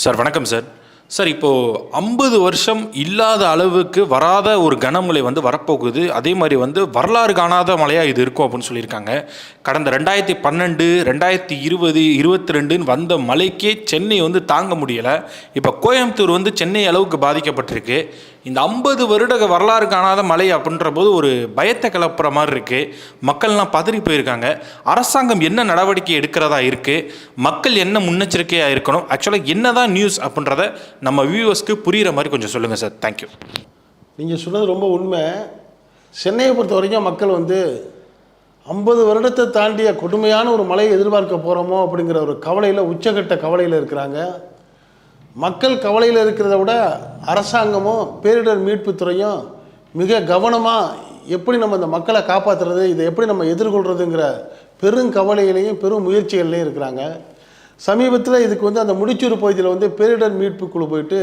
Sir வணக்கம் sir. Sir இப்போது 50 வருஷம் இல்லாத அளவுக்கு வராத ஒரு கனமழை வரப்போகுது. அதே மாதிரி வரலாறு காணாத மழையாக இது இருக்கும் அப்படின்னு சொல்லியிருக்காங்க. கடந்த 2012, 2020, 22ன்னு வந்த மழைக்கே சென்னை தாங்க முடியலை. இப்போ கோயம்புத்தூர் சென்னை அளவுக்கு பாதிக்கப்பட்டிருக்கு. இந்த 50 வருட வரலாறு காணாத மழை அப்படின்ற போது ஒரு பயத்தை கிளப்புற மாதிரி இருக்குது. மக்கள்லாம் பதறி போயிருக்காங்க. அரசாங்கம் என்ன நடவடிக்கை எடுக்கிறதா இருக்குது, மக்கள் என்ன முன்னெச்சரிக்கையாக இருக்கணும், ஆக்சுவலாக என்ன தான் நியூஸ் அப்படின்றத நம்ம வியூவர்ஸ்க்கு புரிகிற மாதிரி கொஞ்சம் சொல்லுங்கள் சார். தேங்க்யூ. நீங்கள் சொன்னது ரொம்ப உண்மை. சென்னையை பொறுத்த வரைக்கும் மக்கள் 50 வருடத்தை தாண்டிய கொடுமையான ஒரு மழையை எதிர்பார்க்க போகிறோமோ அப்படிங்கிற ஒரு கவலையில், உச்சகட்ட கவலையில் இருக்கிறாங்க. மக்கள் கவலையில் இருக்கிறத விட அரசாங்கமும் பேரிடர் மீட்புத்துறையும் மிக கவனமாக எப்படி நம்ம இந்த மக்களை காப்பாற்றுறது, இதை எப்படி நம்ம எதிர்கொள்கிறதுங்கிற பெருங்கவலையிலையும் பெரும் முயற்சிகள்லையும் இருக்கிறாங்க. சமீபத்தில் இதுக்கு அந்த முடிச்சூர் பகுதியில் பேரிடர் மீட்பு குழு போயிட்டு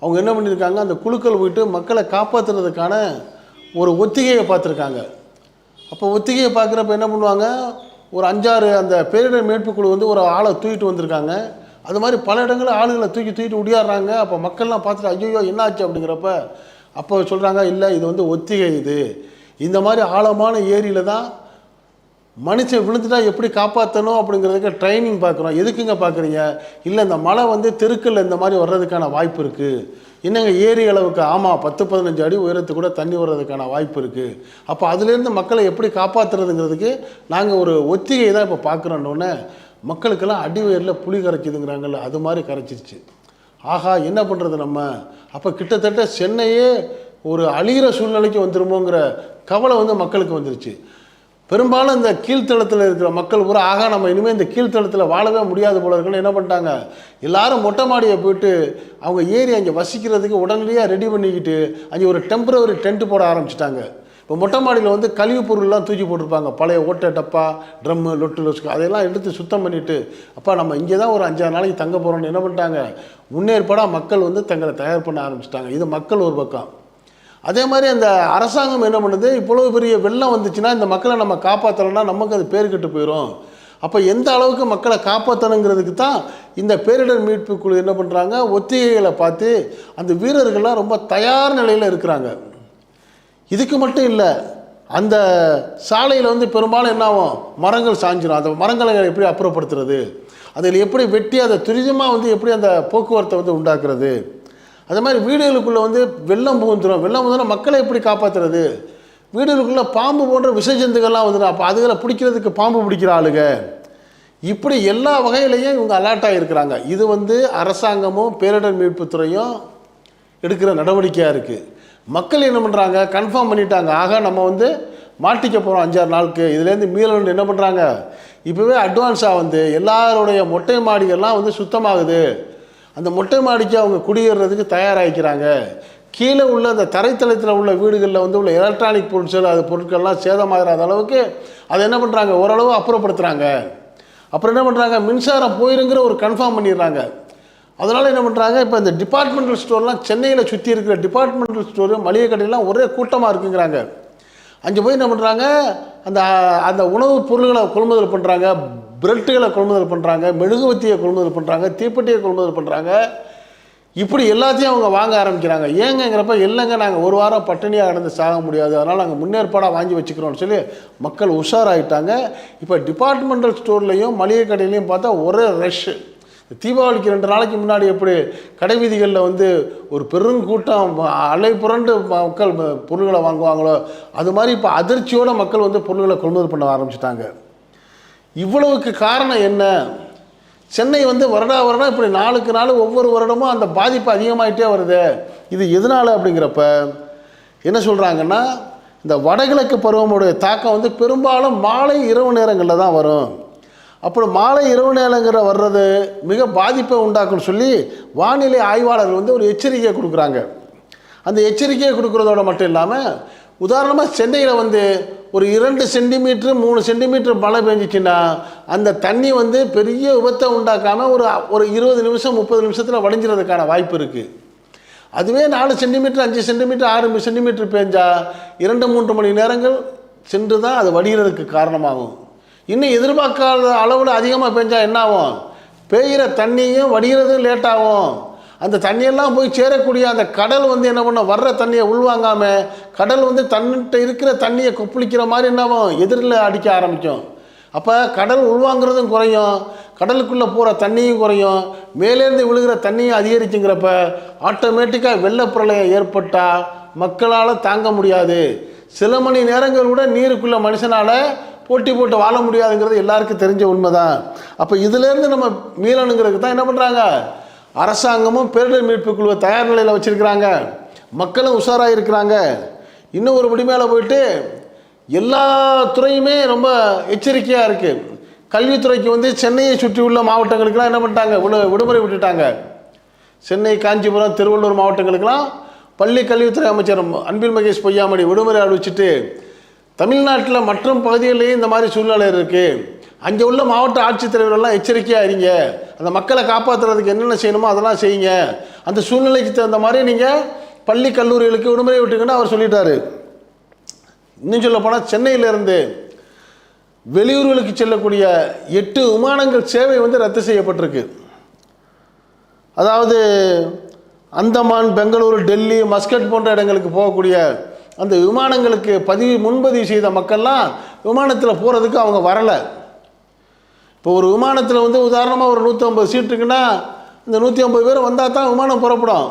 அவங்க என்ன பண்ணியிருக்காங்க, அந்த குழுக்கள் போயிட்டு மக்களை காப்பாற்றுறதுக்கான ஒரு ஒத்திகையை பார்த்துருக்காங்க. அப்போ ஒத்திகையை பார்க்குறப்ப என்ன பண்ணுவாங்க, ஒரு 5-6 அந்த பேரிடர் மீட்பு குழு ஒரு ஆளை தூக்கிட்டு வந்திருக்காங்க. அது மாதிரி பல இடங்களில் ஆளுகளை தூக்கிட்டு ஒடியாடுறாங்க. அப்போ மக்கள்லாம் பார்த்துட்டு ஐயோ என்ன ஆச்சு அப்படிங்கிறப்ப அப்போ சொல்கிறாங்க, இல்லை இது ஒத்திகை, இந்த மாதிரி ஆழமான ஏரியில் தான் மனுஷன் விழுந்துட்டா எப்படி காப்பாற்றணும் அப்படிங்கிறதுக்கு ட்ரைனிங் பார்க்குறோம். எதுக்குங்க பார்க்குறீங்க? இல்லை இந்த மழை தெருக்களில் இந்த மாதிரி வர்றதுக்கான வாய்ப்பு இருக்குது. என்னங்க ஏரி அளவுக்கு? ஆமாம், 10-15 அடி உயரத்துக்கு கூட தண்ணி வர்றதுக்கான வாய்ப்பு இருக்குது. அப்போ அதுலேருந்து மக்களை எப்படி காப்பாற்றுறதுங்கிறதுக்கு நாங்கள் ஒரு ஒத்திகை தான் இப்போ பார்க்குறோன்னொன்னே மக்களுக்கெல்லாம் அடிவயரில் புளி கரைச்சிதுங்கிறாங்கல்ல, அது மாதிரி கரைச்சிருச்சு. ஆஹா, என்ன பண்ணுறது நம்ம? அப்போ கிட்டத்தட்ட சென்னையே ஒரு அழிகிற சூழ்நிலைக்கு வந்துருமோங்கிற கவலை மக்களுக்கு வந்துருச்சு. பெரும்பாலும் இந்த கீழ்த்தளத்தில் இருக்கிற மக்கள் பூரா ஆகா நம்ம இனிமேல் இந்த கீழ்த்தளத்தில் வாழவே முடியாது போல இருக்குன்னு என்ன பண்ணிட்டாங்க, எல்லாரும் மொட்டை மாடியை போயிட்டு அவங்க ஏறி அங்கே வசிக்கிறதுக்கு உடனடியாக ரெடி பண்ணிக்கிட்டு அங்கே ஒரு டெம்பரவரி டென்ட் போட ஆரம்பிச்சிட்டாங்க. இப்போ மொட்டை மாடியில் கழிவுப் பொருள்லாம் தூக்கி போட்டிருப்பாங்க. பழைய ஓட்டை டப்பா, ட்ரம்மு, லொஸ்க்கு அதையெல்லாம் எடுத்து சுத்தம் பண்ணிவிட்டு அப்பா நம்ம இங்கே தான் ஒரு 5-6 நாளைக்கு தங்க போகிறோன்னு என்ன பண்ணிட்டாங்க, முன்னேற்பாடாக மக்கள் தங்களை தயார் பண்ண ஆரம்பிச்சிட்டாங்க. இது மக்கள் ஒரு பக்கம். அதே மாதிரி அந்த அரசாங்கம் என்ன பண்ணுது, இவ்வளோ பெரிய வெள்ளம் வந்துச்சுன்னா இந்த மக்களை நம்ம காப்பாற்றலைன்னா நமக்கு அது பேர் கெட்டு போயிடும். அப்போ எந்த அளவுக்கு மக்களை காப்பாற்றணுங்கிறதுக்கு தான் இந்த பேரிடர் மீட்பு குழு என்ன பண்ணுறாங்க, ஒத்திகைகளை பார்த்து அந்த வீரர்கள்லாம் ரொம்ப தயார் நிலையில் இருக்கிறாங்க. இதுக்கு மட்டும் இல்லை, அந்த சாலையில் பெரும்பாலும் என்ன ஆகும், மரங்கள் சாஞ்சிடும். அந்த மரங்களை எப்படி அப்புறப்படுத்துறது, அதில் எப்படி வெட்டி அதை துரிதமாக எப்படி அந்த போக்குவரத்தை உண்டாக்குறது. அதே மாதிரி வீடுகளுக்குள்ளே வெள்ளம் புகுந்துடும். வெள்ளம் புகுந்துனா மக்களை எப்படி காப்பாற்றுறது? வீடுகளுக்குள்ளே பாம்பு போன்ற விஷஜந்துக்கள்லாம் வந்துடும். அப்போ அதுகளை பிடிக்கிறதுக்கு பாம்பு பிடிக்கிற ஆளுங்க. இப்படி எல்லா வகையிலையும் இவங்க அலர்ட் ஆகியிருக்கிறாங்க. இது அரசாங்கமும் பேரிடர் மீட்புத்துறையும் எடுக்கிற நடவடிக்கையாக இருக்குது. மக்கள் என்ன பண்ணுறாங்க, கன்ஃபார்ம் பண்ணிட்டாங்க, ஆக நம்ம மாட்டிக்க போகிறோம் 5-6 நாளுக்கு, இதுலேருந்து மீளணும்னு என்ன பண்ணுறாங்க, இப்போவே அட்வான்ஸாக எல்லாருடைய மொட்டை மாடிகள்லாம் சுத்தமாகுது. அந்த மொட்டை மாடிக்கு அவங்க குடியேறதுக்கு தயாராகிக்கிறாங்க. கீழே உள்ள அந்த தரைத்தளத்தில் உள்ள வீடுகளில் உள்ள எலக்ட்ரானிக் பொருட்கள், அது பொருட்கள்லாம் சேதமாகிறாத அளவுக்கு அதை என்ன பண்ணுறாங்க, ஓரளவு அப்புறப்படுத்துகிறாங்க. அப்புறம் என்ன பண்ணுறாங்க, மின்சாரம் போயிருங்கிற ஒரு கன்ஃபார்ம் பண்ணிடுறாங்க. அதனால் என்ன பண்ணுறாங்க, இப்போ இந்த டிபார்ட்மெண்டல் ஸ்டோர்லாம் சென்னையில் சுற்றி இருக்கிற டிபார்ட்மெண்டல் ஸ்டோரு, மளிகை கடையெல்லாம் ஒரே கூட்டமாக இருக்குங்கிறாங்க. அங்கே போய் என்ன பண்ணுறாங்க, அந்த அந்த உணவுப் பொருள்களை கொள்முதல் பண்ணுறாங்க, பிரெட்டுகளை கொள்முதல் பண்ணுறாங்க, மெழுகுவத்தியை கொள்முதல் பண்ணுறாங்க, தீப்பெட்டியை கொள்முதல் பண்ணுறாங்க. இப்படி எல்லாத்தையும் அவங்க வாங்க ஆரம்பிக்கிறாங்க. ஏங்கிறப்ப இல்லைங்க நாங்கள் ஒரு வாரம் பட்டினியாக கடந்து சாக முடியாது, அதனால் நாங்கள் முன்னேற்பாடாக வாங்கி வச்சுக்கிறோன்னு சொல்லி மக்கள் உஷாராயிட்டாங்க. இப்போ டிபார்ட்மெண்டல் ஸ்டோர்லேயும் மளிகை கடையிலையும் பார்த்தா ஒரே ரஷ். தீபாவளிக்கு 2 நாளைக்கு முன்னாடி எப்படி கடை வீதிகளில் ஒரு பெருங்கூட்டம் அலை புரண்டு மக்கள் பொருள்களை வாங்குவாங்களோ, அது மாதிரி இப்போ அதிர்ச்சியோடு மக்கள் பொருள்களை கொள்முதல் பண்ண ஆரம்பிச்சிட்டாங்க. இவ்வளவுக்கு காரணம் என்ன? சென்னை வருடம் இப்படி நாளுக்கு நாள் ஒவ்வொரு வருடமும் அந்த பாதிப்பு அதிகமாகிட்டே வருது. இது எதனால் அப்படிங்கிறப்ப என்ன சொல்கிறாங்கன்னா, இந்த வடகிழக்கு பருவமுடைய தாக்கம் பெரும்பாலும் மாலை இரவு நேரங்களில் தான் வரும். அப்புறம் மாலை இரவு நேரங்கிற வர்றது மிக பாதிப்பை உண்டாக்குன்னு சொல்லி வானிலை ஆய்வாளர்கள் ஒரு எச்சரிக்கையை கொடுக்குறாங்க. அந்த எச்சரிக்கையை கொடுக்குறதோட மட்டும் இல்லாமல், உதாரணமாக சென்னையில் ஒரு 2 சென்டிமீட்டர் 3 சென்டிமீட்டர் மழை பெஞ்சிச்சுன்னா அந்த தண்ணி பெரிய விபத்தை உண்டாக்காமல் ஒரு 20 நிமிஷம் 30 நிமிஷத்தில் வடிஞ்சிறதுக்கான வாய்ப்பு இருக்குது. அதுவே 4 சென்டிமீட்டர் 5 சென்டிமீட்டர் 6 சென்டிமீட்டர் பெஞ்சால் 2-3 மணி நேரங்கள் சென்று தான் அது வடிகிறதுக்கு காரணமாகும். இன்னும் எதிர்பார்க்காத அளவில் அதிகமாக பெஞ்சால் என்ன ஆகும், பெய்கிற தண்ணியும் வடிகிறதும் லேட் ஆகும். அந்த தண்ணியெல்லாம் போய் சேரக்கூடிய அந்த கடல் வந்து என்ன பண்ண, வர்ற தண்ணியை உள்வாங்காமல் கடல் வந்து தன்னிட்ட இருக்கிற தண்ணியை கொப்பளிக்கிற மாதிரி என்னாகும், எதிரில் அடிக்க ஆரம்பிக்கும். அப்போ கடல் உள்வாங்கிறதும் குறையும், கடலுக்குள்ளே போகிற தண்ணியும் குறையும், மேலேருந்து விழுகிற தண்ணியும் அதிகரிச்சுங்கிறப்ப ஆட்டோமேட்டிக்காக வெள்ளப்பிரளயம் ஏற்பட்டால் மக்களால் தாங்க முடியாது. சில மணி நேரங்கள் கூட நீருக்குள்ளே மனுஷனால் போட்டி போட்டு வாழ முடியாதுங்கிறது எல்லாருக்கும் தெரிஞ்ச உண்மை தான். அப்போ இதுலேருந்து நம்ம மீளணுங்கிறதுக்கு தான் என்ன பண்ணுறாங்க, அரசாங்கமும் பேரிடர் மீட்பு குழுவை தயார் நிலையில் வச்சுருக்கிறாங்க, மக்களும் உஷாராக இருக்கிறாங்க. இன்னும் ஒரு படி மேலே போயிட்டு எல்லா துறையுமே ரொம்ப எச்சரிக்கையாக இருக்குது. கல்வித்துறைக்கு வந்து சென்னையை சுற்றி உள்ள மாவட்டங்களுக்கெல்லாம் என்ன பண்ணிட்டாங்க, விடுமுறை விட்டுட்டாங்க. சென்னை, காஞ்சிபுரம், திருவள்ளூர் மாவட்டங்களுக்கெல்லாம் பள்ளி கல்வித்துறை அமைச்சர் அன்பில் மகேஷ் பொய்யாமொழி விடுமுறை அறிவிச்சிட்டு, தமிழ்நாட்டில் மற்றும் பகுதிகளிலேயும் இந்த மாதிரி சூழ்நிலை இருக்குது, அங்கே உள்ள மாவட்ட ஆட்சித்தலைவர்கள்லாம் எச்சரிக்கையாக இருங்க, அந்த மக்களை காப்பாற்றுறதுக்கு என்னென்ன செய்யணுமோ அதெல்லாம் செய்யுங்க, அந்த சூழ்நிலைக்கு தகுந்த மாதிரி நீங்கள் பள்ளி கல்லூரிகளுக்கு விடுமுறை விட்டுங்கன்னு அவர் சொல்லிட்டாரு. இன்னும் சொல்ல போனால் சென்னையிலேருந்து வெளியூர்களுக்கு செல்லக்கூடிய 8 விமானங்கள் சேவை வந்து ரத்து செய்யப்பட்டிருக்கு. அதாவது அந்தமான், பெங்களூரு, டெல்லி, மஸ்கட் போன்ற இடங்களுக்கு போகக்கூடிய அந்த விமானங்களுக்கு முன்பதிவு செய்த மக்கள்லாம் விமானத்தில் போகிறதுக்கு அவங்க வரலை. இப்போ ஒரு விமானத்தில் வந்து உதாரணமாக ஒரு 150 சீட் இருக்குன்னா இந்த 150 பேர் வந்தால் தான் விமானம் புறப்படும்.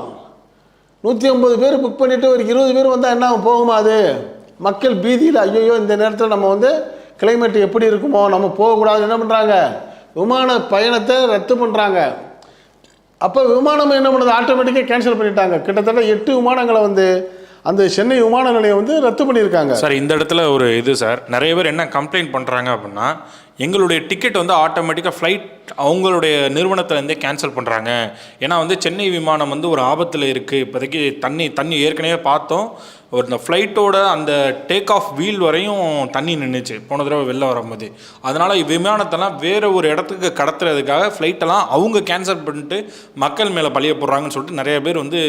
150 பேர் புக் பண்ணிவிட்டு ஒரு 20 பேர் வந்தால் என்ன போகுமா? அது மக்கள் பீதியில் ஐயோ இந்த நேரத்தில் நம்ம வந்து கிளைமேட் எப்படி இருக்குமோ, நம்ம போகக்கூடாது, என்ன பண்ணுறாங்க, விமான பயணத்தை ரத்து பண்ணுறாங்க. அப்போ விமானம் என்ன பண்ணுறது, ஆட்டோமேட்டிக்காக கேன்சல் பண்ணிட்டாங்க. கிட்டத்தட்ட 8 விமானங்களை வந்து அந்த சென்னை விமான நிலையம் வந்து ரத்து பண்ணியிருக்காங்க. சார் இந்த இடத்துல ஒரு இது சார், நிறைய பேர் என்ன கம்ப்ளைண்ட் பண்ணுறாங்க அப்படின்னா, எங்களுடைய டிக்கெட் வந்து ஆட்டோமேட்டிக்காக ஃப்ளைட் அவங்களுடைய நிறுவனத்துலேருந்தே கேன்சல் பண்ணுறாங்க. ஏன்னா வந்து சென்னை விமானம் வந்து ஒரு ஆபத்தில் இருக்குது, இப்போதைக்கு தண்ணி ஏற்கனவே பார்த்தோம், ஒரு இந்த ஃப்ளைட்டோட அந்த டேக் ஆஃப் வீல் வரையும் தண்ணி நின்றுச்சு போன தடவை வெளில வரும்போது. அதனால் விமானத்தெல்லாம் வேறு ஒரு இடத்துக்கு கடத்துறதுக்காக ஃப்ளைட்டெல்லாம் அவங்க கேன்சல் பண்ணிட்டு மக்கள் மேலே பழிய போடுறாங்கன்னு சொல்லிட்டு நிறைய பேர் வந்து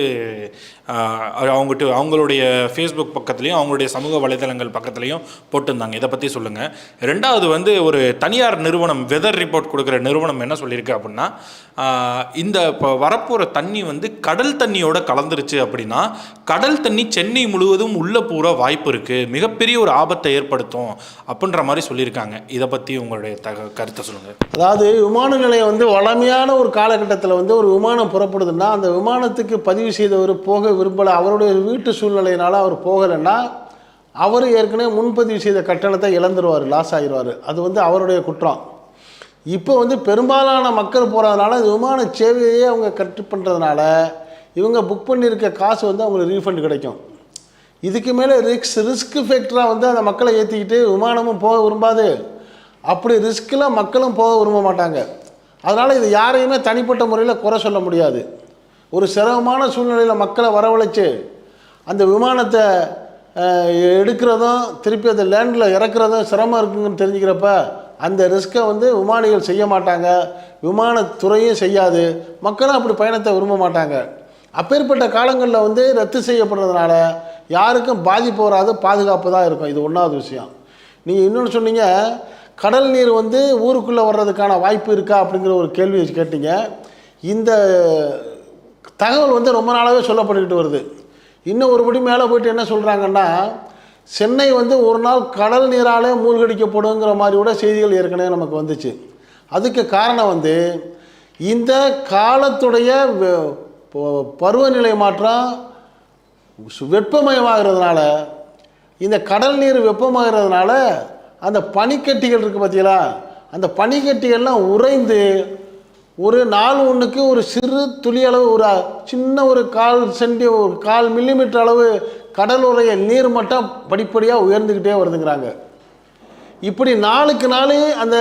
அவங்களுடைய ஃபேஸ்புக் பக்கத்துலேயும் அவங்களுடைய சமூக வலைதளங்கள் பக்கத்துலேயும் போட்டிருந்தாங்க. இதை பற்றி சொல்லுங்கள். ரெண்டாவது வந்து ஒரு தனியார் நிறுவனம் வெதர் ரிப்போர்ட் கொடுக்குற நிறுவனம் என்ன சொல்லியிருக்கு அப்படின்னா, இந்த இப்போ வரப்போகிற தண்ணி வந்து கடல் தண்ணியோட கலந்துருச்சு அப்படின்னா கடல் தண்ணி சென்னை முழுவதும் உள்ள பூரா வாய்ப்பு இருக்குது, மிகப்பெரிய ஒரு ஆபத்தை ஏற்படுத்தும் அப்படின்ற மாதிரி சொல்லியிருக்காங்க. இதை பற்றி உங்களுடைய கருத்தை சொல்லுங்கள். அதாவது விமான நிலையம் வந்து வளமையான ஒரு காலகட்டத்தில் வந்து ஒரு விமானம் புறப்படுதுன்னா அந்த விமானத்துக்கு பதிவு செய்தவர் போக விரும்பலை, அவருடைய வீட்டு சூழ்நிலையினால் அவர் போகலைன்னா அவர் ஏற்கனவே முன்பதிவு செய்த கட்டணத்தை இழந்துருவார், லாஸ் ஆகிடுவார். அது வந்து அவருடைய குற்றம். இப்போ வந்து பெரும்பாலான மக்கள் போகிறதுனால இந்த விமான சேவையே அவங்க கட்டு பண்ணுறதுனால இவங்க புக் பண்ணியிருக்க காசு வந்து அவங்களுக்கு ரீஃபண்ட் கிடைக்கும். இதுக்கு மேலே ரிஸ்க் ஃபேக்டராக வந்து அந்த மக்களை ஏற்றிக்கிட்டு விமானமும் போக விரும்பாது, அப்படி ரிஸ்கில் மக்களும் போக விரும்ப மாட்டாங்க. அதனால் இது யாரையுமே தனிப்பட்ட முறையில் குறை சொல்ல முடியாது. ஒரு சிரமமான சூழ்நிலையில் மக்களை வரவழைச்சு அந்த விமானத்தை எடுக்கிறதும் திருப்பி அந்த லேண்டில் இறக்குறதும் சிரமம் இருக்குங்கன்னு தெரிஞ்சுக்கிறப்ப அந்த ரிஸ்க்கை வந்து விமானிகள் செய்ய மாட்டாங்க, விமானத்துறையும் செய்யாது, மக்களும் அப்படி பயணத்தை விரும்ப மாட்டாங்க. அப்பேற்பட்ட காலங்களில் வந்து ரத்து செய்யப்படுறதுனால யாருக்கும் பாதிப்பு வராது, பாதுகாப்பு தான் இருக்கும். இது ஒன்றாவது விஷயம். நீங்கள் இன்னொன்று சொன்னீங்க, கடல் நீர் வந்து ஊருக்குள்ளே வர்றதுக்கான வாய்ப்பு இருக்கா அப்படிங்கிற ஒரு கேள்வியை கேட்டீங்க. இந்த தகவல் வந்து ரொம்ப நாளாகவே சொல்லப்பட்டுக்கிட்டு வருது. இன்னும் ஒருபடி மேலே போயிட்டு என்ன சொல்கிறாங்கன்னா, சென்னை வந்து ஒரு நாள் கடல் நீராலே மூழ்கடிக்கப்படுங்கிற மாதிரி கூட செய்திகள் ஏற்கனவே நமக்கு வந்துச்சு. அதுக்கு காரணம் வந்து இந்த காலத்துடைய பருவநிலை மாற்றம் வெப்பமயமாகிறதுனால, இந்த கடல் நீர் வெப்பமாகிறதுனால அந்த பனிக்கட்டிகள் இருக்குது பார்த்தீங்களா, அந்த பனிக்கட்டிகள்லாம் உறைந்து ஒரு நாள் ஒன்றுக்கு ஒரு சிறு துளி அளவு, ஒரு சின்ன ஒரு 1/4 மில்லிமீட்டர் அளவு கடலுடைய நீர் மட்டம் படிப்படியாக உயர்ந்துக்கிட்டே வருதுங்கிறாங்க. இப்படி நாளுக்கு நாள் அந்த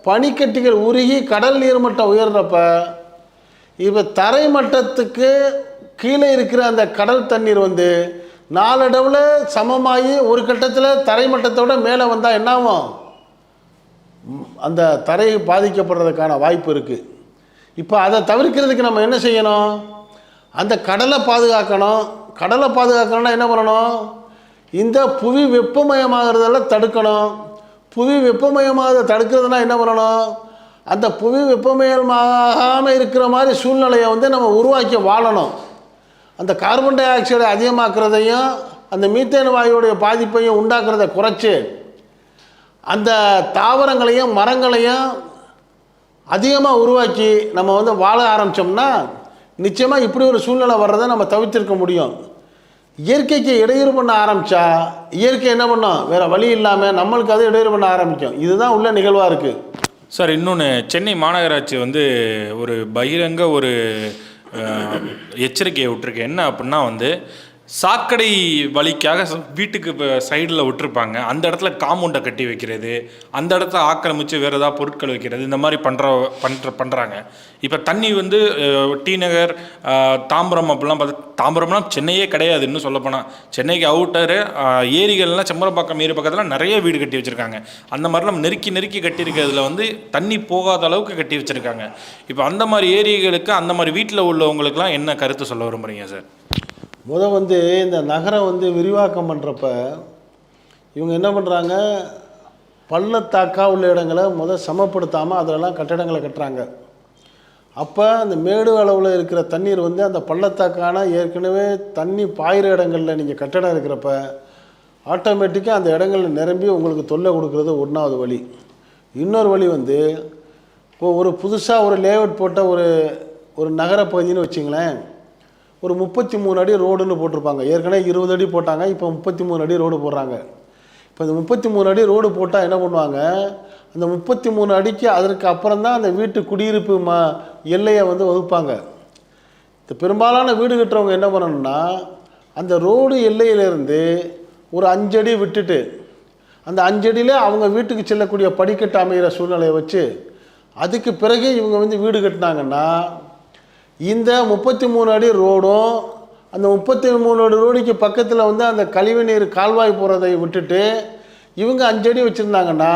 பனிக்கட்டிகள் உருகி கடல் நீர் மட்டம் உயர்றப்ப இப்போ தரை மட்டத்துக்கு கீழே இருக்கிற அந்த கடல் தண்ணீர் வந்து நாளடைவில் சமமாகி ஒரு கட்டத்தில் தரை மட்டத்தோட மேலே வந்தால் என்னாகும், அந்த தரை பாதிக்கப்படுறதுக்கான வாய்ப்பு இருக்குது. இப்போ அதை தவிர்க்கிறதுக்கு நம்ம என்ன செய்யணும், அந்த கடலை பாதுகாக்கணும். கடலை பாதுகாக்கணும்னா என்ன பண்ணணும், இந்த புவி வெப்பமயமாகிறதெல்லாம் தடுக்கணும். புவி வெப்பமயமாக தடுக்கிறதுனா என்ன பண்ணணும், அந்த புவி வெப்பமயமாகாமல் இருக்கிற மாதிரி சூழ்நிலையை வந்து நம்ம உருவாக்கி வாழணும். அந்த கார்பன் டை ஆக்சைடை அதிகமாக்குறதையும் அந்த மீத்தேன் வாயுடைய பாதிப்பையும் உண்டாக்குறதை குறைச்சி அந்த தாவரங்களையும் மரங்களையும் அதிகமாக உருவாக்கி நம்ம வந்து வாழ ஆரம்பித்தோம்னா நிச்சயமாக இப்படி ஒரு சூழ்நிலை வர்றதை நம்ம தவிர்த்திருக்க முடியும். இயற்கைக்கு இடையூறு பண்ண ஆரம்பித்தா இயற்கை என்ன பண்ணோம், வேறு வழி இல்லாமல் நம்மளுக்கு அது இடையூறு பண்ண ஆரம்பிக்கும். இதுதான் உள்ள நிகழ்வாக இருக்குது. சார், இன்னொன்று, சென்னை மாநகராட்சி வந்து ஒரு பகிரங்க ஒரு எச்சரிக்கையை விட்டுருக்கு. என்ன அப்படின்னா வந்து சாக்கடை வழிக்காக வீட்டுக்கு சைடில் விட்டுருப்பாங்க, அந்த இடத்துல காம்பவுண்டை கட்டி வைக்கிறது, அந்த இடத்த ஆக்கிரமித்து வேறு ஏதாவது பொருட்கள் வைக்கிறது, இந்த மாதிரி பண்ணுறாங்க. இப்போ தண்ணி வந்து டி நகர், தாம்பரம் அப்படிலாம் பார்த்து, தாம்பரம்லாம் சென்னையே கிடையாது இன்னும் சொல்லப்போனால். சென்னைக்கு அவுட்டரு ஏரிகள்லாம் செம்பரம்பாக்கம் ஏரி பக்கத்தில் நிறைய வீடு கட்டி வச்சுருக்காங்க. அந்த மாதிரிலாம் நெருக்கி கட்டியிருக்கிறதுல வந்து தண்ணி போகாத அளவுக்கு கட்டி வச்சுருக்காங்க. இப்போ அந்த மாதிரி ஏரிகளுக்கு அந்த மாதிரி வீட்டில் உள்ளவங்களுக்குலாம் என்ன கருத்து சொல்ல விரும்புகிறீங்க சார்? வந்து இந்த நகரம் வந்து விரிவாக்கம் பண்ணுறப்ப இவங்க என்ன பண்ணுறாங்க, பள்ளத்தாக்கா உள்ள இடங்களை சமப்படுத்தாமல் அதிலெல்லாம் கட்டடங்களை கட்டுறாங்க. அப்போ அந்த மேடு அளவில் இருக்கிற தண்ணீர் வந்து அந்த பள்ளத்தாக்கான ஏற்கனவே தண்ணி பாயிற இடங்களில் நீங்கள் கட்டடம் இருக்கிறப்ப ஆட்டோமேட்டிக்காக அந்த இடங்களில் நிரம்பி உங்களுக்கு தொல்லை கொடுக்குறது ஒன்றாவது வழி. இன்னொரு வழி வந்து இப்போது ஒரு புதுசாக ஒரு லேஅவுட் போட்ட ஒரு நகரப்பகுதின்னு வச்சிங்களேன், ஒரு 33 அடி ரோடுன்னு போட்டிருப்பாங்க. ஏற்கனவே 20 அடி போட்டாங்க, இப்போ 33 அடி ரோடு போடுறாங்க. இப்போ இந்த 33 அடி ரோடு போட்டால் என்ன பண்ணுவாங்க, அந்த 33 அடிக்கு அதற்கு அப்புறம் தான் அந்த வீட்டு குடியிருப்பு எல்லையை வந்து வகுப்பாங்க. இந்த பெரும்பாலான வீடு கட்டுறவங்க என்ன பண்ணணும்னா அந்த ரோடு எல்லையிலேருந்து ஒரு 5 அடி விட்டுட்டு அந்த 5 அடியில் அவங்க வீட்டுக்கு செல்லக்கூடிய படிக்கட்டு அமைகிற சூழ்நிலையை வச்சு அதுக்கு பிறகு இவங்க வந்து வீடு கட்டினாங்கன்னா இந்த 33 அடி ரோடும் அந்த 33 அடி ரோடுக்கு பக்கத்தில் வந்து அந்த கழிவுநீர் கால்வாய் போகிறதை விட்டுட்டு இவங்க 5 அடி வச்சுருந்தாங்கன்னா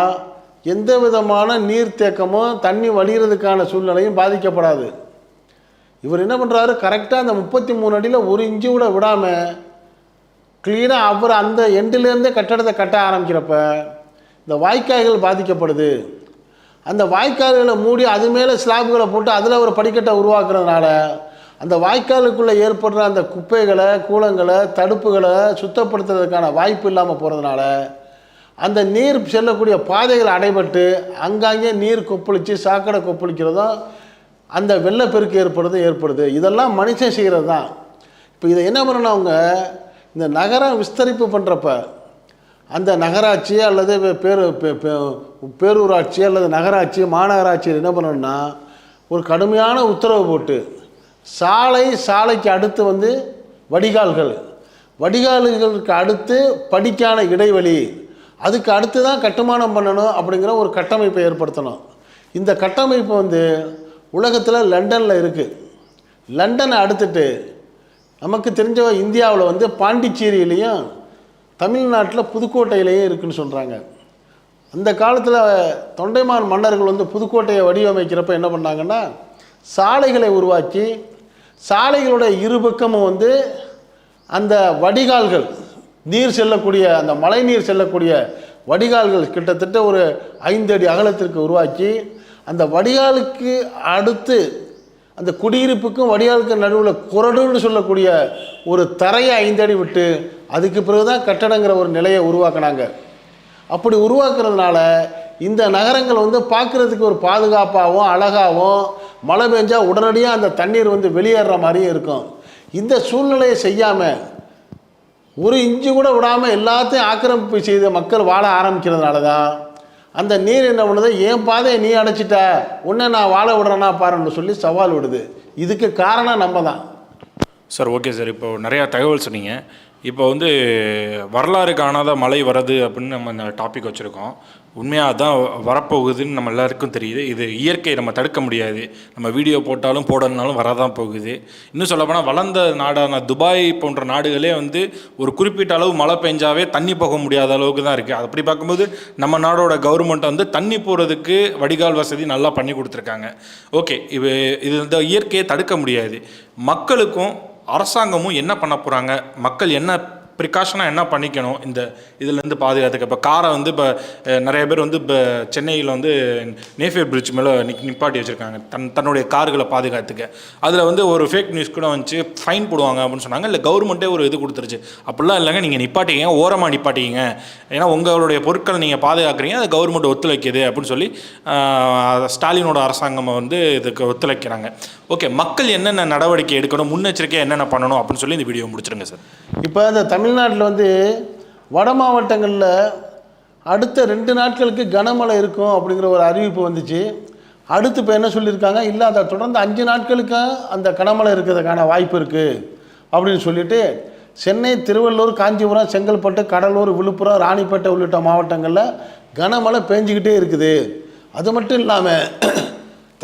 எந்த விதமான நீர்த்தேக்கமும் தண்ணி வடிகிறதுக்கான சூழ்நிலையும் பாதிக்கப்படாது. இவர் என்ன பண்ணுறாரு, கரெக்டாக அந்த 33 அடியில் 1 இன்ச்சு கூட விடாமல் க்ளீனாக அவர் அந்த எண்டிலேருந்தே கட்டடத்தை கட்ட ஆரம்பிக்கிறப்ப இந்த வாய்க்கால்கள் பாதிக்கப்படுது. அந்த வாய்க்கால்களை மூடி அது மேலே ஸ்லாப்களை போட்டு அதில் ஒரு படிக்கட்டை உருவாக்குறதுனால அந்த வாய்க்காலுக்குள்ளே ஏற்படுற அந்த குப்பைகளை கூலங்களை தடுப்புகளை சுத்தப்படுத்துறதுக்கான வாய்ப்பு இல்லாமல் போகிறதுனால அந்த நீர் செல்லக்கூடிய பாதைகள் அடைபட்டு அங்கங்கே நீர் கொப்பளித்து சாக்கடை கொப்பளிக்கிறதும் அந்த வெள்ளப்பெருக்கு ஏற்படுது. இதெல்லாம் மனுஷன் செய்கிறது தான். இப்போ இதை என்ன பண்ணணும், அவங்க இந்த நகரம் விஸ்தரிப்பு பண்ணுறப்ப அந்த நகராட்சி அல்லது பேரூராட்சி அல்லது நகராட்சி மாநகராட்சியில் என்ன பண்ணணும்னா ஒரு கடுமையான உத்தரவு போட்டு சாலைக்கு அடுத்து வந்து வடிகால்களுக்கு அடுத்து படிக்கான இடைவெளி, அதுக்கு அடுத்து தான் கட்டுமானம் பண்ணணும் அப்படிங்கிற ஒரு கட்டமைப்பை ஏற்படுத்தணும். இந்த கட்டமைப்பு வந்து உலகத்தில் லண்டனில் இருக்குது. லண்டனை அடுத்துட்டு நமக்கு தெரிஞ்ச இந்தியாவில் வந்து பாண்டிச்சேரியிலையும் தமிழ்நாட்டில் புதுக்கோட்டையிலேயே இருக்குதுன்னு சொல்கிறாங்க. அந்த காலத்தில் தொண்டைமான் மன்னர்கள் வந்து புதுக்கோட்டையை வடிவமைக்கிறப்ப என்ன பண்ணாங்கன்னா சாலைகளை உருவாக்கி சாலைகளுடைய இருபக்கமும் வந்து அந்த வடிகால்கள் நீர் செல்லக்கூடிய அந்த மழை நீர் செல்லக்கூடிய வடிகால்கள் கிட்டத்தட்ட ஒரு 5 அடி அகலத்திற்கு உருவாக்கி அந்த வடிகாலுக்கு அடுத்து அந்த குடியிருப்புக்கும் வடிகாலுக்கு நடுவில் குரடுன்னு சொல்லக்கூடிய ஒரு தரையை 5 அடி விட்டு அதுக்கு பிறகு தான் கட்டடங்கிற ஒரு நிலையை உருவாக்கினாங்க. அப்படி உருவாக்குறதுனால இந்த நகரங்கள் வந்து பார்க்குறதுக்கு ஒரு பாதுகாப்பாகவும் அழகாகவும் மழை பெஞ்சால் உடனடியாக அந்த தண்ணீர் வந்து வெளியேற மாதிரியும் இருக்கும். இந்த சூழ்நிலையை செய்யாமல் 1 இன்ச்சு கூட விடாமல் எல்லாத்தையும் ஆக்கிரமிப்பு செய்த மக்கள் வாழ ஆரம்பிக்கிறதுனால தான் அந்த நீர் என்ன பண்ணுது, என் பாதையை நீ அடைச்சிட்ட, உன்னை நான் வாழ விடுறேன்னா பாருன்னு சொல்லி சவால் விடுது. இதுக்கு காரணம் நம்ம தான் சார். ஓகே சார், இப்போ நிறையா தகவல் சொன்னீங்க. இப்போ வந்து வரலாறு காணாத மழை வருது அப்படின்னு நம்ம இந்த டாபிக் வச்சுருக்கோம். உண்மையாக அதுதான் வரப்போகுதுன்னு நம்ம எல்லாருக்கும் தெரியுது. இது இயற்கை, நம்ம தடுக்க முடியாது. நம்ம வீடியோ போட்டாலும் போடணுனாலும் வரதான் போகுது. இன்னும் சொல்லப்போனால் வளர்ந்த நாடான துபாய் போன்ற நாடுகளே வந்து ஒரு குறிப்பிட்ட அளவு மழை பெஞ்சாவே தண்ணி போக முடியாத அளவுக்கு தான் இருக்குது. அப்படி பார்க்கும்போது நம்ம நாடோட கவர்மெண்ட் வந்து தண்ணி போகிறதுக்கு வடிகால் வசதி நல்லா பண்ணி கொடுத்துருக்காங்க. ஓகே, இது இந்த இயற்கையை தடுக்க முடியாது. மக்களுக்கும் அரசாங்கமும் என்ன பண்ண போகிறாங்க, மக்கள் என்ன ப்ரிகாஷனாக என்ன பண்ணிக்கணும் இந்த இதுலேருந்து பாதுகாத்துக்க? இப்போ காரை வந்து இப்போ நிறைய பேர் வந்து இப்போ சென்னையில் வந்து நேஃபியர் பிரிட்ஜ் மேலே நிப்பாட்டி வச்சுருக்காங்க தன்னுடைய கார்களை பாதுகாத்துக்க. அதில் வந்து ஒரு ஃபேக் நியூஸ் கூட வந்துச்சு, ஃபைன் போடுவாங்க அப்படின்னு சொன்னாங்க. இல்லை கவர்மெண்ட்டே ஒரு இது கொடுத்துருச்சு, அப்படிலாம் இல்லைங்க, நீங்கள் நிப்பாட்டிங்க, ஓரமாக நிப்பாட்டிங்க, ஏன்னா உங்களுடைய பொருட்களை நீங்கள் பாதுகாக்கிறீங்க, அதை கவர்மெண்ட் ஒத்துழைக்குது அப்படின்னு சொல்லி ஸ்டாலினோட அரசாங்கம் வந்து இதுக்கு ஒத்துழைக்கிறாங்க. ஓகே, மக்கள் என்னென்ன நடவடிக்கை எடுக்கணும், முன்னெச்சரிக்கையாக என்னென்ன பண்ணணும் அப்படின்னு சொல்லி இந்த வீடியோ முடிச்சிருங்க சார். இப்போ இந்த தமிழ்நாட்டில் வந்து வட மாவட்டங்களில் அடுத்த 2 நாட்களுக்கு கனமழை இருக்கும் அப்படிங்கிற ஒரு அறிவிப்பு வந்துச்சு. அடுத்து இப்போ என்ன சொல்லியிருக்காங்க, இல்லை அதை தொடர்ந்து 5 நாட்களுக்கு அந்த கனமழை இருக்கிறதுக்கான வாய்ப்பு இருக்குது அப்படின்னு சொல்லிட்டு சென்னை, திருவள்ளூர், காஞ்சிபுரம், செங்கல்பட்டு, கடலூர், விழுப்புரம், ராணிப்பேட்டை உள்ளிட்ட மாவட்டங்களில் கனமழை பெஞ்சிக்கிட்டே இருக்குது. அது மட்டும் இல்லாமல்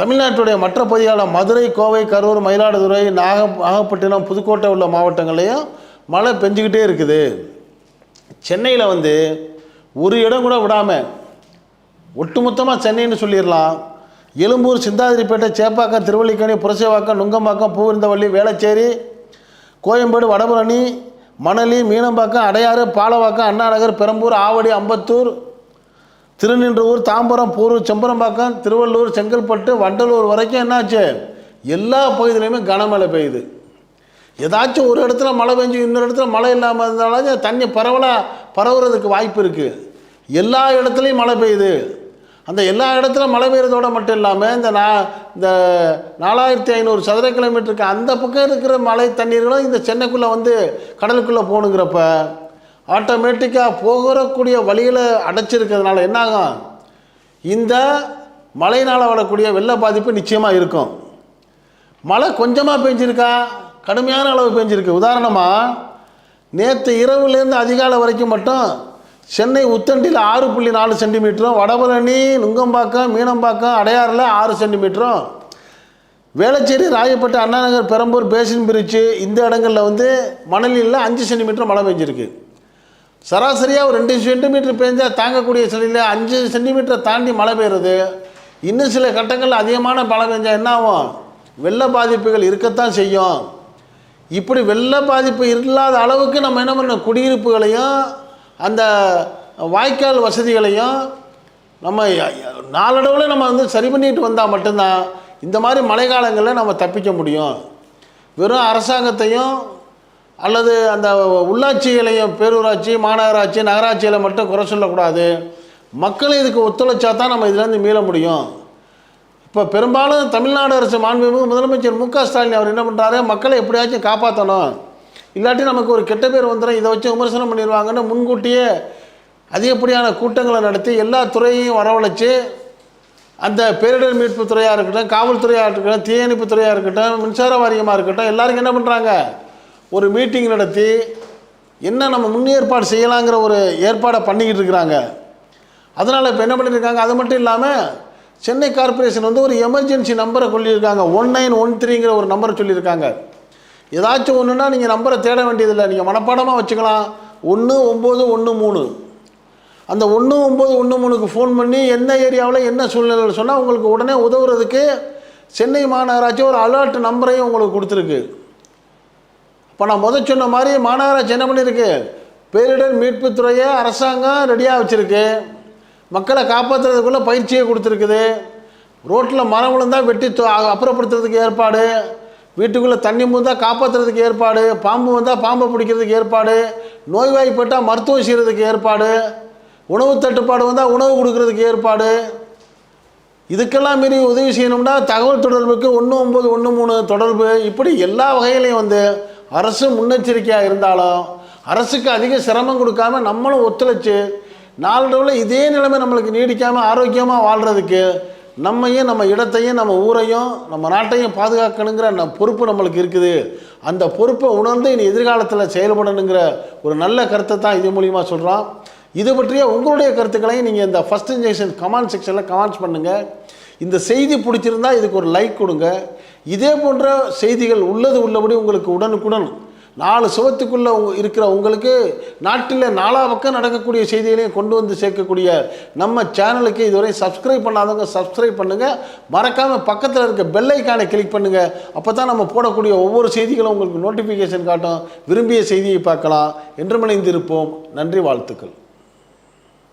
தமிழ்நாட்டுடைய மற்ற பகுதியான மதுரை, கோவை, கரூர், மயிலாடுதுறை, நாகப்பட்டினம், புதுக்கோட்டை உள்ள மாவட்டங்கள்லேயும் மழை பெஞ்சிக்கிட்டே இருக்குது. சென்னையில் வந்து ஒரு இடம் கூட விடாமல் ஒட்டுமொத்தமாக சென்னைன்னு சொல்லிடலாம். எழும்பூர், சிந்தாதிரிப்பேட்டை, சேப்பாக்கம், திருவல்லிக்கேணி, புரசைவாக்கம், நுங்கம்பாக்கம், பூவிருந்தவள்ளி, வேளச்சேரி, கோயம்பேடு, வடபழனி, மணலி, மீனம்பாக்கம், அடையாறு, பாலவாக்கம், அண்ணாநகர், பெரம்பூர், ஆவடி, அம்பத்தூர், திருநின்றவூர், தாம்பரம், போரூர், செம்பரம்பாக்கம், திருவள்ளூர், செங்கல்பட்டு, வண்டலூர் வரைக்கும் என்னாச்சு, எல்லா பகுதியிலையுமே கனமழை பெய்யுது. ஏதாச்சும் ஒரு இடத்துல மழை பெஞ்சு இன்னொரு இடத்துல மழை இல்லாமல் இருந்தாலும் தண்ணி பரவுறதுக்கு வாய்ப்பு இருக்குது. எல்லா இடத்துலையும் மழை பெய்யுது. அந்த எல்லா இடத்துல மழை பெய்யறதோட மட்டும் இல்லாமல் இந்த 4500 சதுர கிலோமீட்டருக்கு அந்த பக்கம் இருக்கிற மழை தண்ணீர்களும் இந்த சென்னைக்குள்ளே வந்து கடலுக்குள்ளே போகணுங்கிறப்ப ஆட்டோமேட்டிக்காக போகக்கூடிய வழியில் அடைச்சிருக்கிறதுனால என்னாகும், இந்த மழையினால் வரக்கூடிய வெள்ள பாதிப்பு நிச்சயமாக இருக்கும். மழை கொஞ்சமாக பெஞ்சிருக்கா, கடுமையான அளவு பெஞ்சிருக்கு. உதாரணமாக நேற்று இரவுலேருந்து அதிகாலை வரைக்கும் மட்டும் சென்னை உத்தண்டியில் 6.4 சென்டிமீட்டரும், வடபழனி, நுங்கம்பாக்கம், மீனம்பாக்கம், அடையாறில் 6 சென்டிமீட்டரும், வேளச்சேரி, ராயப்பேட்டை, அண்ணாநகர், பெரம்பூர், பேசின் பிரிட்ஜு இந்த இடங்களில் வந்து மணலியில் 5 சென்டிமீட்டர் மழை பெஞ்சிருக்கு. சராசரியாக ஒரு 2 சென்டிமீட்டர் பெஞ்சால் தாங்கக்கூடிய சிலையில் 5 சென்டிமீட்டரை தாண்டி மழை பெய்யுறது. இன்னும் சில கட்டங்களில் அதிகமான மழை பெஞ்சால் என்ன ஆகும், வெள்ள பாதிப்புகள் இருக்கத்தான் செய்யும். இப்படி வெள்ள பாதிப்பு இல்லாத அளவுக்கு நம்ம என்ன பண்ணணும், குடியிருப்புகளையும் அந்த வாய்க்கால் வசதிகளையும் நம்ம நாளடைவில் நம்ம வந்து சரி பண்ணிட்டு வந்தால் மட்டும்தான் இந்த மாதிரி மழை காலங்களில் நம்ம தப்பிக்க முடியும். வெறும் அரசாங்கத்தையும் அல்லது அந்த உள்ளாட்சிகளையும், பேரூராட்சி, மாநகராட்சி, நகராட்சிகளை மட்டும் குறை சொல்லக்கூடாது. மக்கள் இதுக்கு ஒத்துழைச்சா தான் நம்ம இதுலேருந்து மீள முடியும். இப்போ பெரும்பாலும் தமிழ்நாடு அரசு மாண்புமிகு முதலமைச்சர் மு க ஸ்டாலின் அவர் என்ன பண்ணுறாரு, மக்களை எப்படியாச்சும் காப்பாற்றணும், இல்லாட்டி நமக்கு ஒரு கெட்ட பேர் வந்துடும், இதை வச்சு விமர்சனம் பண்ணிடுவாங்கன்னு முன்கூட்டியே அதிகப்படியான கூட்டங்களை நடத்தி எல்லா துறையையும் வரவழைச்சு அந்த பேரிடர் மீட்பு துறையாக இருக்கட்டும், காவல்துறையாக இருக்கட்டும், தீயணைப்பு துறையாக இருக்கட்டும், மின்சார வாரியமாக இருக்கட்டும், எல்லாருக்கும் என்ன பண்ணுறாங்க, ஒரு மீட்டிங் நடத்தி என்ன நம்ம முன்னேற்பாடு செய்யலாங்கிற ஒரு ஏற்பாடை பண்ணிக்கிட்டு இருக்கிறாங்க. அதனால் இப்போ என்ன பண்ணியிருக்காங்க, அது மட்டும் இல்லாமல் சென்னை கார்ப்பரேஷன் வந்து ஒரு எமர்ஜென்சி நம்பரை சொல்லியிருக்காங்க, 1913ங்கிற ஒரு நம்பரை சொல்லியிருக்காங்க. ஏதாச்சும் ஒன்றுனா நீங்கள் நம்பரை தேட வேண்டியதில்லை, நீங்கள் மனப்பாடமாக வச்சுக்கலாம். 1913 அந்த 1913க்கு ஃபோன் பண்ணி எந்த ஏரியாவில் என்ன சூழ்நிலை சொன்னால் உங்களுக்கு உடனே உதவுறதுக்கு சென்னை மாநகராட்சி ஒரு அலர்ட் நம்பரையும் உங்களுக்கு கொடுத்துருக்கு. இப்போ நான் சொன்ன மாதிரி மாநகராட்சி என்ன பண்ணியிருக்கு, பேரிடர் மீட்புத்துறையை அரசாங்கம் ரெடியாக வச்சுருக்கு. மக்களை காப்பாற்றுறதுக்குள்ளே பயிற்சியை கொடுத்துருக்குது. ரோட்டில் மரம் விழுந்தால் வெட்டி அப்புறப்படுத்துறதுக்கு ஏற்பாடு, வீட்டுக்குள்ளே தண்ணி மூந்தால் காப்பாற்றுறதுக்கு ஏற்பாடு, பாம்பு வந்தால் பாம்பை பிடிக்கிறதுக்கு ஏற்பாடு, நோய்வாய்ப்பட்டால் மருத்துவம் செய்கிறதுக்கு ஏற்பாடு, உணவு தட்டுப்பாடு வந்தால் உணவு கொடுக்கறதுக்கு ஏற்பாடு. இதுக்கெல்லாம் மீறி உதவி செய்யணும்னா தகவல் தொடர்புக்கு 1913 தொடர்பு. இப்படி எல்லா வகையிலையும் வந்து அரசு முன்னெச்சரிக்கையாக இருந்தாலும் அரசுக்கு அதிக சிரமம் கொடுக்காம நம்மளும் ஒத்துழைச்சு நாளடைவில் இதே நிலைமை நம்மளுக்கு நீடிக்காமல் ஆரோக்கியமாக வாழ்கிறதுக்கு நம்மையும் நம்ம இடத்தையும் நம்ம ஊரையும் நம்ம நாட்டையும் பாதுகாக்கணுங்கிற பொறுப்பு நம்மளுக்கு இருக்குது. அந்த பொறுப்பை உணர்ந்து இனி எதிர்காலத்தில் செயல்படணுங்கிற ஒரு நல்ல கருத்தை தான் இது மூலிமா சொல்கிறோம். இது பற்றிய உங்களுடைய கருத்துக்களையும் நீங்கள் இந்த ஃபஸ்ட் இன்ஜெக்ஷன் கமெண்ட் செக்ஷனில் கமெண்ட்ஸ் பண்ணுங்கள். இந்த செய்தி பிடிச்சிருந்தால் இதுக்கு ஒரு லைக் கொடுங்க. இதே போன்ற செய்திகள் உள்ளது உள்ளபடி உங்களுக்கு உடனுக்குடன் 4 சுவத்துக்குள்ளே இருக்கிற உங்களுக்கு நாட்டில் 4 பக்கம் நடக்கக்கூடிய செய்திகளையும் கொண்டு வந்து சேர்க்கக்கூடிய நம்ம சேனலுக்கு இதுவரை சப்ஸ்கிரைப் பண்ணாதவங்க சப்ஸ்கிரைப் பண்ணுங்கள். மறக்காமல் பக்கத்தில் இருக்க பெல் ஐக்கானை கிளிக் பண்ணுங்கள். அப்போ தான் நம்ம போடக்கூடிய ஒவ்வொரு செய்திகளும் உங்களுக்கு நோட்டிஃபிகேஷன் காட்டும். விரும்பிய செய்தியை பார்க்கலாம். என்று இணைந்திருப்போம். நன்றி, வாழ்த்துக்கள்.